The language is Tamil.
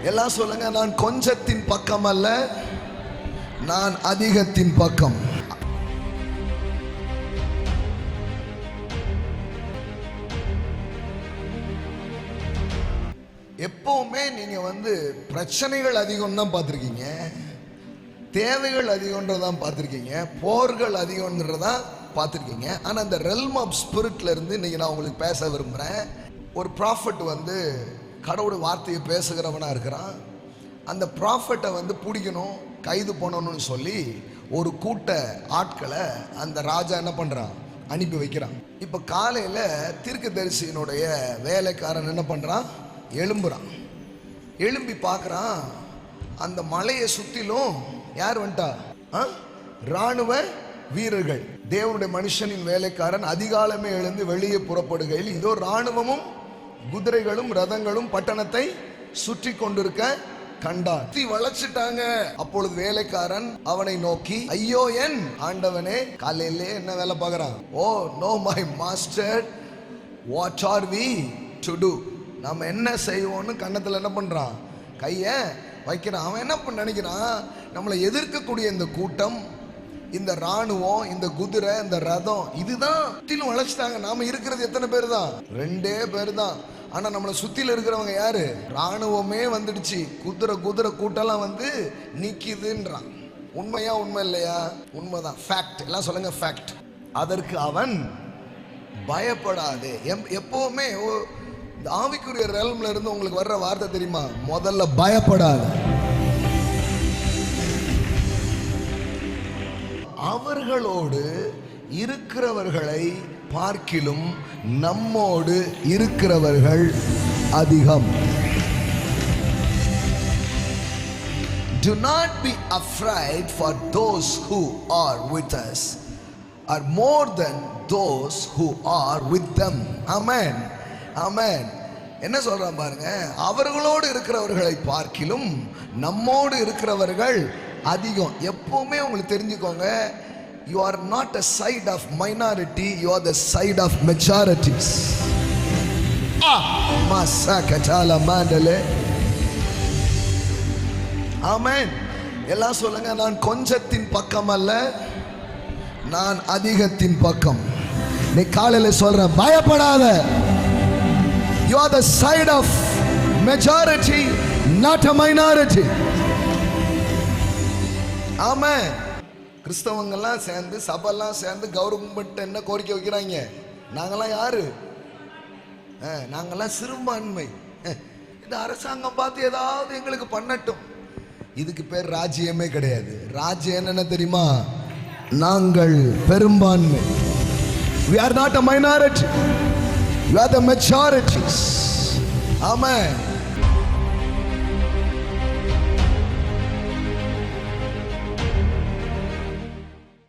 எல்லாம் சொல்லுங்க, நான் கொஞ்சத்தின் பக்கம் அல்ல, நான் அதிகத்தின் பக்கம். எப்பவுமே நீங்க பிரச்சனைகள் அதிகம் தான் பார்த்துருக்கீங்க, தேவைகள் அதிகம்ன்றதான் பார்த்துருக்கீங்க, போர்கள் அதிகம்ன்றதான் பார்த்துருக்கீங்க. ஆனால் அந்த ரெல்ம் ஆஃப் ஸ்பிரிட்ல இருந்து இன்னைக்கு நான் உங்களுக்கு பேச விரும்புகிறேன். ஒரு ப்ராஃபட் கடவுள் வார்த்தையை பேசுகிறவனாக இருக்கிறான். அந்த ப்ராஃபட்டை பிடிக்கணும், கைது பண்ணணும்னு சொல்லி ஒரு கூட்ட ஆட்களை அந்த ராஜா என்ன பண்ணுறான், அனுப்பி வைக்கிறான். இப்போ காலையில் தீர்க்கதரிசியினுடைய வேலைக்காரன் என்ன பண்ணுறான், எழும்புறான். எழும்பி பார்க்குறான், அந்த மலையை சுற்றிலும் யார் வந்துட்டா, இராணுவ வீரர்கள். தேவனுடைய மனுஷனின் வேலைக்காரன் அதிகாலமே எழுந்து வெளியே புறப்படுகையில் இதோ இராணுவமும் குதிரைகளும் ரதங்களும் பட்டணத்தை சுற்றி கொண்டிருக்க கண்டான். வளைச்சிட்டாங்க. அப்பொழுது வேலைக்காரன் அவனை நோக்கி, ஐயோ என் ஆண்டவனே. காலையிலே என்ன வேலை பார்க்கறான், oh no my master, what are we to do, நம்ம என்ன செய்வோம்னு கன்னத்துல என்ன பண்றான், கைய வைக்கிறான். அவன் என்ன நினைக்கிறான், நம்மளை எதிர்க்கக்கூடிய இந்த கூட்டம், இந்த ராணுவம், இந்த குதிரை, இந்த ரதம், இதுதான் சுத்திலும் வளைச்சிட்டாங்க. நாம இருக்கிறது எத்தனை பேர் தான், 2 பேர் தான். ஆனா நம்மளை சுத்தில இருக்கிறவங்க யாரு, ராணுவமே வந்துடுச்சு, குதிரை கூட்டெல்லாம் நீக்குதுன்றான். உண்மையா உண்மை இல்லையா? உண்மைதான், ஃபேக்ட். எல்லாம் சொல்லுங்க ஃபேக்ட். அதற்கு அவன் பயப்படாதே. எப்பவுமே இந்த ஆவிக்குரிய ரெல்ம்ல இருந்து உங்களுக்கு வர்ற வார்த்தை தெரியுமா, முதல்ல பயப்படாத. அவர்களோடு இருக்கிறவர்களை பார்க்கிலும் நம்மோடு இருக்கிறவர்கள் அதிகம். Do not be afraid, for those who are with us are more than those who are with them. Amen. Amen. என்ன சொல்றான் பாருங்க, அவர்களோடு இருக்கிறவர்களை பார்க்கிலும் நம்மோடு இருக்கிறவர்கள் அதிகம். எப்பவுமே உங்களுக்கு தெரிஞ்சுக்கோங்க, you are not a side of minority, you are the side of majorities. masakatala mandale. ஆமென். எல்லாம் சொல்லுங்க, நான் கொஞ்சத்தின் பக்கம் அல்ல, நான் அதிகத்தின் பக்கம். நீ காலையில சொல்றேன், பயப்படாத. You are the side of majority, not a minority. ஆமென். கிறிஸ்தவங்கெல்லாம் சேர்ந்து, சபைலாம் சேர்ந்து கவர்மெண்ட் என்ன கோரிக்கை வைக்கிறாங்க, நாங்கெல்லாம் யாரு, நாங்கெல்லாம் சிறுபான்மை, இந்த அரசாங்கம் பார்த்து ஏதாவது எங்களுக்கு பண்ணட்டும். இதுக்கு பேர் ராஜ்யமே கிடையாது. ராஜ்யம் என்ன தெரியுமா, நாங்கள் பெரும்பான்மை. We are not a minority, we are the majorities. Amen.